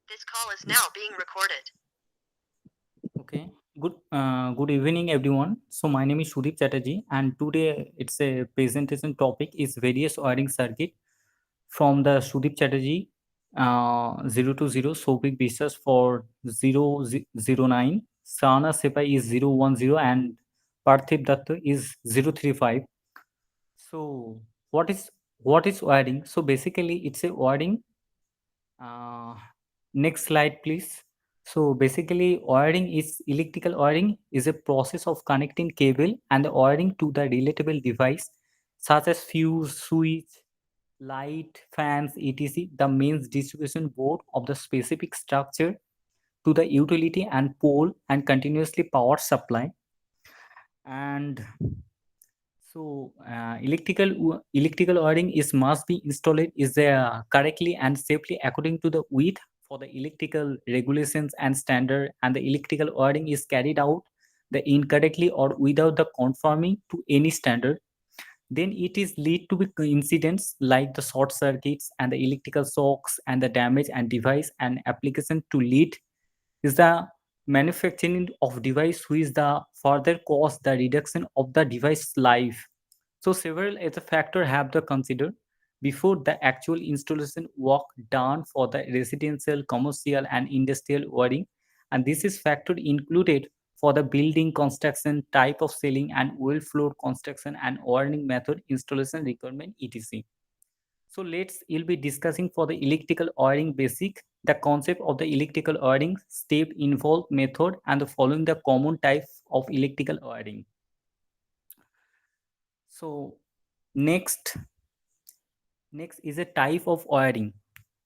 This call is now being recorded. Okay. Good evening, everyone. So my name is Sudip Chatterjee, and today it's a presentation topic is various wiring circuit from the Sudip Chatterjee 020, Sopik Biswas for 009, Sana Sepai is 010, and Parthiv Datta is 035. So what is wiring? So basically, it's a wiring. Uh, Next slide, please. So basically, wiring is electrical wiring is a process of connecting cable and the wiring to the relatable device such as fuse, switch, light, fans, etc. The mains distribution board of the specific structure to the utility and pole and continuously power supply. And so electrical wiring is must be installed is correctly and safely according to the width for the electrical regulations and standard, and the electrical wiring is carried out the incorrectly or without the conforming to any standard, then it is lead to be incidents like the short circuits and the electrical shocks and the damage and device and application to lead is the manufacturing of device which the further cause the reduction of the device life. So several other factors have to consider before the actual installation work done for the residential, commercial and industrial wiring, and this is factor included for the building construction, type of ceiling and well floor construction and wiring method, installation requirement, etc. So we'll be discussing for the electrical wiring basic, the concept of the electrical wiring, step involved method, and the following the common types of electrical wiring. So next next is a type of wiring.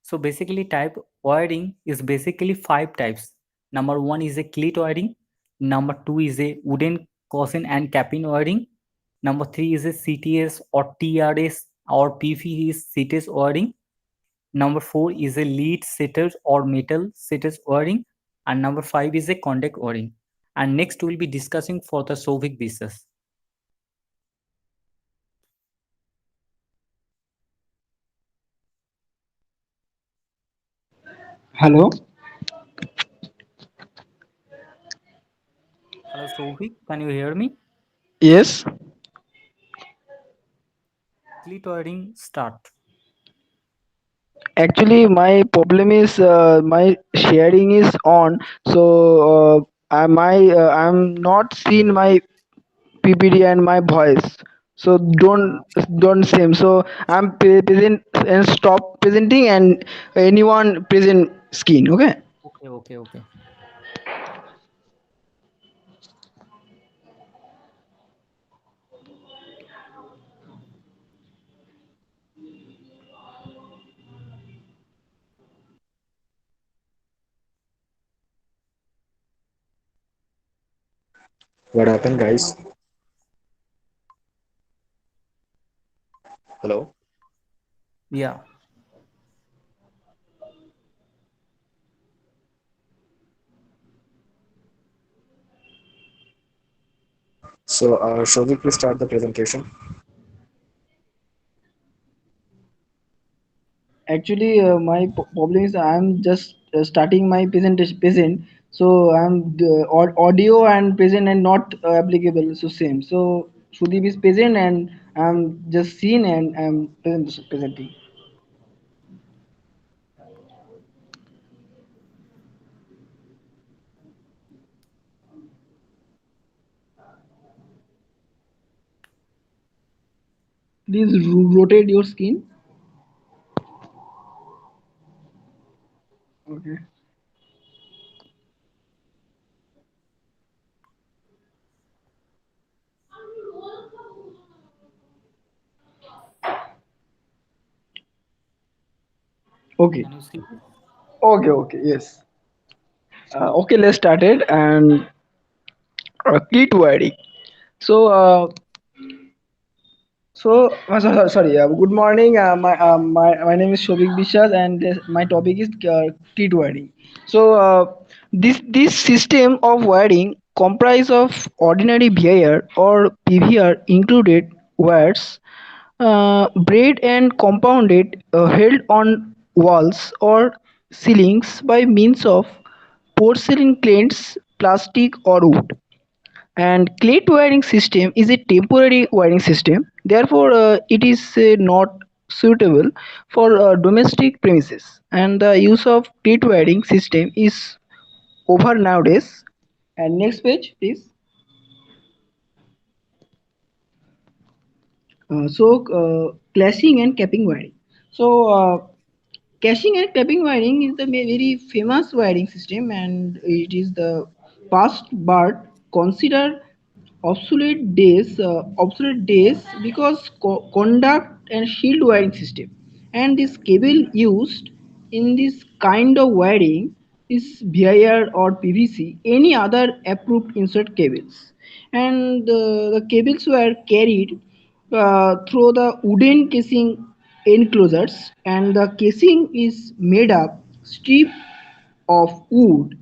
So basically type wiring is basically five types. Number one is a clit wiring. Number two is a wooden caution and capping wiring. Number three is a CTS or TRS or PVS CTS wiring. Number four is a lead setters or metal setters wiring. And number five is a contact wiring. And next we'll be discussing for the Sovic business. Hello. Hello Sovic, can you hear me? Yes. Clit wiring start. Actually, my problem is my sharing is on, so I'm not seeing my PPT and my voice. So Uh, don't same. So I'm present and stop presenting and anyone present screen. Okay. okay. What happened, guys? Hello. Yeah. So, shall we please start the presentation? Actually, my problem is I'm just starting my presentation present, so I'm the audio and present and not applicable. So same. So Sudeep is present and I'm just seen and I'm presenting. Please rotate your screen. Okay. Okay. Can you see? Okay. Okay. Yes. Okay. Let's start it and key to wiring. So sorry. Good morning. My name is Shobik Bishas, and my topic is kit wiring. So this system of wiring comprise of ordinary VIR or PVR included wires, braid and compounded, held on walls or ceilings by means of porcelain clays, plastic, or wood. And clay wiring system is a temporary wiring system. Therefore, it is not suitable for domestic premises. And the use of clay wiring system is over nowadays. And next page, please. Clashing and capping wiring. So, caching and clapping wiring is the very famous wiring system, and it is the past but considered obsolete days because conduct and shield wiring system. And this cable used in this kind of wiring is VIR or PVC, any other approved insert cables. And the cables were carried through the wooden casing enclosures, and the casing is made up strip of wood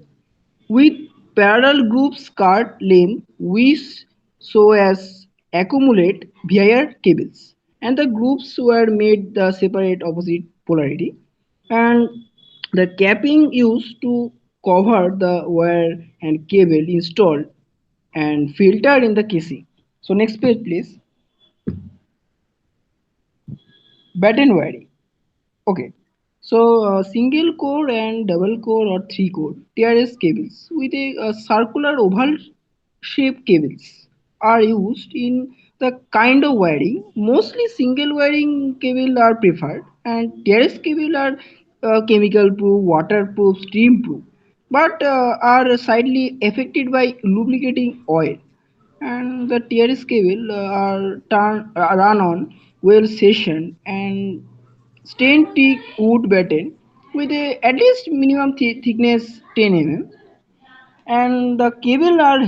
with parallel groups cut length which so as accumulate via cables, and the groups were made the separate opposite polarity, and the capping used to cover the wire and cable installed and filtered in the casing. So next page please. Batten wiring. Okay. So single core and double core or three core TRS cables with a circular oval shaped cables are used in the kind of wiring. Mostly single wiring cable are preferred, and TRS cable are chemical proof, waterproof, steam proof, but are slightly affected by lubricating oil. And the TRS cable run on well session and stained teak wood batten with a at least minimum thickness 10 mm, and the cable are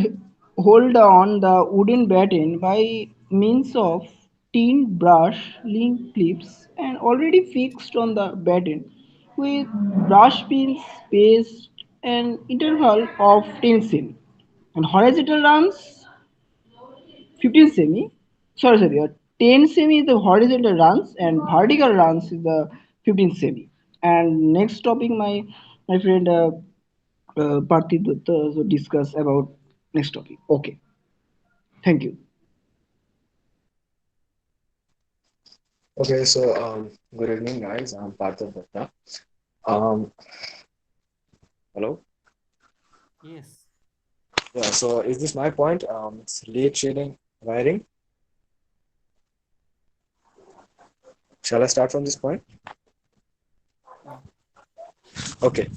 hold on the wooden batten by means of tin brush link clips and already fixed on the batten with brush pins spaced an interval of 10 cm, and horizontal runs 15 semi, sorry, 10 semi is the horizontal runs and vertical runs is the 15 semi. And next topic my friend Parthiv Dutta so discuss about next topic. Okay, thank you. Okay, so good evening, guys. I'm Partha Datta. Um, Hello. Yes. Yeah. So is this my point? It's lead shading wiring. Shall I start from this point? Yeah. Okay.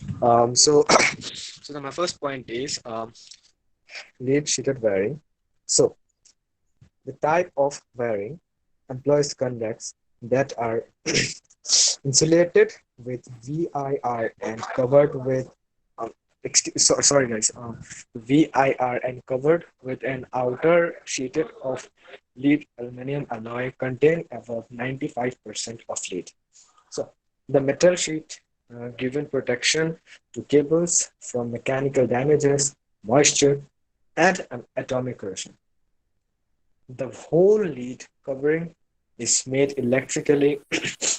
So so then my first point is lead sheeted wiring. So the type of wiring employs conducts that are insulated with VIR and covered with sorry guys, VIR and covered with an outer sheeted of lead aluminum alloy containing above 95% of lead. So the metal sheet given protection to cables from mechanical damages, moisture, and atomic corrosion. The whole lead covering is made electrically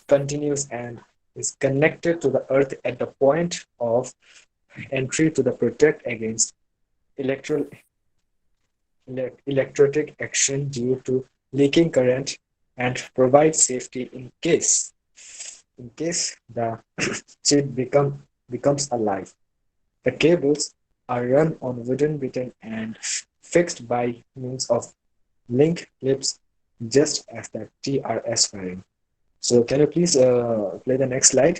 continuous and is connected to the earth at the point of entry to the protect against electro electrotic action due to leaking current and provide safety in case the sheet becomes alive. The cables are run on wooden bitten and fixed by means of link clips just as the TRS wiring. So can you please play the next slide?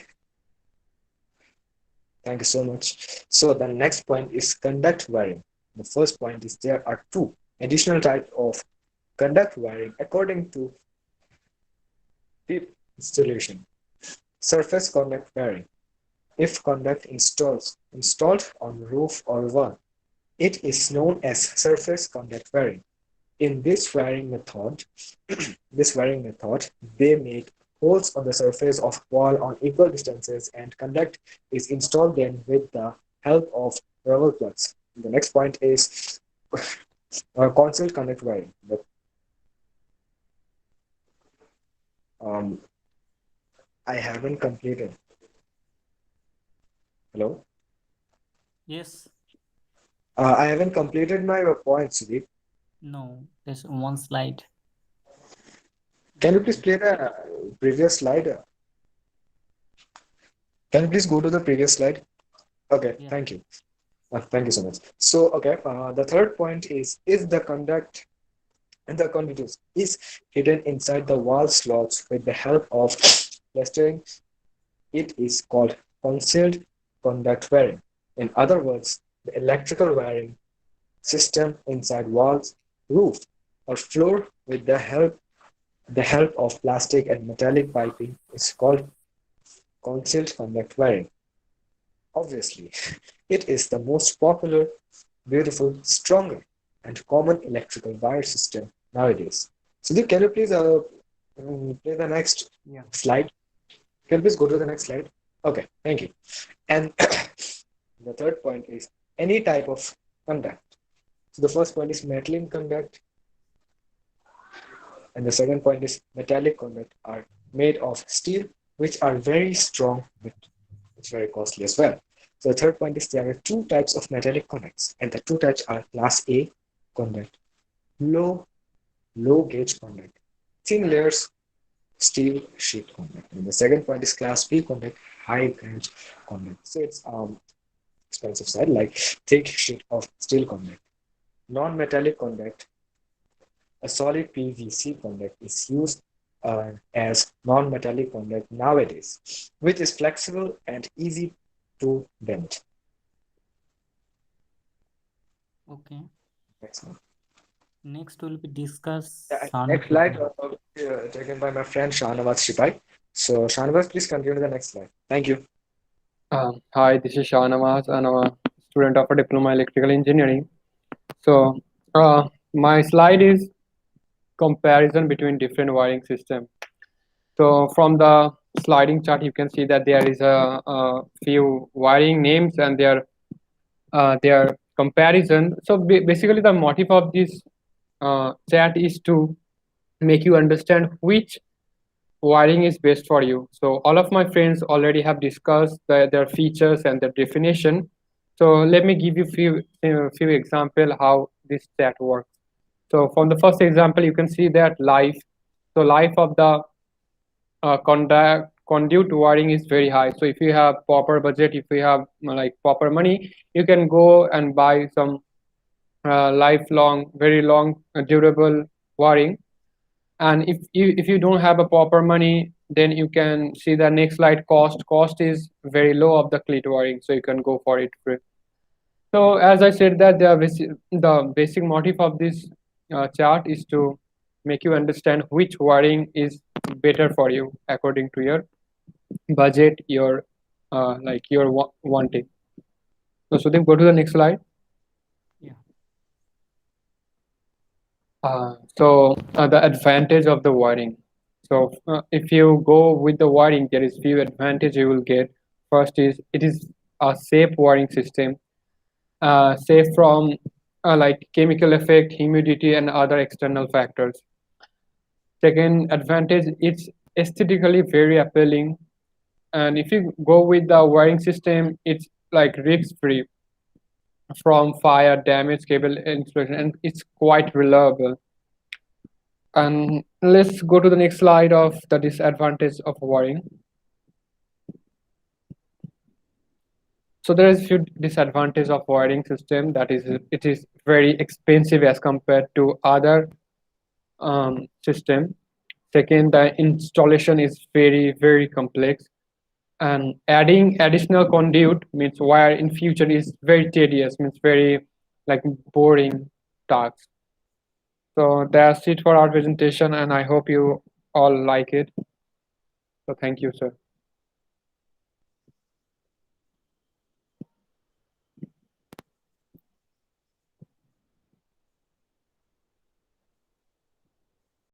Thank you so much. So the next point is conduct wiring. The first point is there are two additional types of conduct wiring according to PIP installation. Surface conduct wiring. If conduct installed on roof or wall, it is known as surface conduct wiring. In this wiring method, they make holes on the surface of wall on equal distances and conduct is installed then with the help of rubber plugs. The next point is concealed conduct wiring. Um, I haven't completed. Hello. Yes. I haven't completed my point, Sudeep. No. There's one slide. Can you please play the previous slide? Can you please go to the previous slide? Okay, Yeah. thank you. Thank you so much. So, okay, the third point is the conduct and the conduit is hidden inside the wall slots with the help of plastering. It is called concealed conduct wiring. In other words, the electrical wiring system inside walls, roof, or floor with the help of plastic and metallic piping is called concealed conduct wiring. Obviously, it is the most popular, beautiful, stronger, and common electrical wire system nowadays. Sudeep, can you please play the next Yeah. slide? Can you please go to the next slide? Okay, thank you. And the third point is any type of conduct. So the first point is metal conduct, and the second point is metallic conduct are made of steel, which are very strong, but it's very costly as well. So the third point is there are two types of metallic conducts, and the two types are class A conduct, low gauge conduct, thin layers steel sheet conduct. And the second point is class B conduct, high gauge conduct. So it's expensive side like thick sheet of steel conduct. Non-metallic conduct, a solid PVC conduct is used as non-metallic conduct nowadays, which is flexible and easy to bend. Okay. Next one. Next will be discuss Next slide taken by my friend Shahnawaz Shipai. So Shahnawaz, please continue to the next slide. Thank you. Hi, this is Shahnawaz, and I'm a student of a diploma electrical engineering. So, my slide is comparison between different wiring system. So, from the sliding chart, you can see that there is a few wiring names and their comparison. So, basically, the motive of this chat is to make you understand which wiring is best for you. So all of my friends already have discussed their features and their definition. So let me give you few example how this chat works. So from the first example, you can see that life. So life of the conduit wiring is very high. So if you have proper budget, if you have like proper money, you can go and buy some lifelong, very long, durable wiring. And if you don't have a proper money, then you can see the next slide. Cost is very low of the clit wiring, so you can go for it free. So as I said that the basic motive of this chart is to make you understand which wiring is better for you according to your budget, your like your wanting. So Sudeep, go to the next slide. Yeah. The advantage of the wiring. So if you go with the wiring, there is few advantage you will get. First is it is a safe wiring system, safe from like chemical effect, humidity, and other external factors. Second advantage, it's aesthetically very appealing. And if you go with the wiring system, it's like risk free from fire, damage, cable installation, and it's quite reliable. And let's go to the next slide of the disadvantage of wiring. So there is few disadvantage of wiring system. That is, it is very expensive as compared to other system. Second, the installation is very complex, and adding additional conduit means wire in future is very tedious, means very like boring tasks. So that's it for our presentation, and I hope you all like it. So thank you, sir.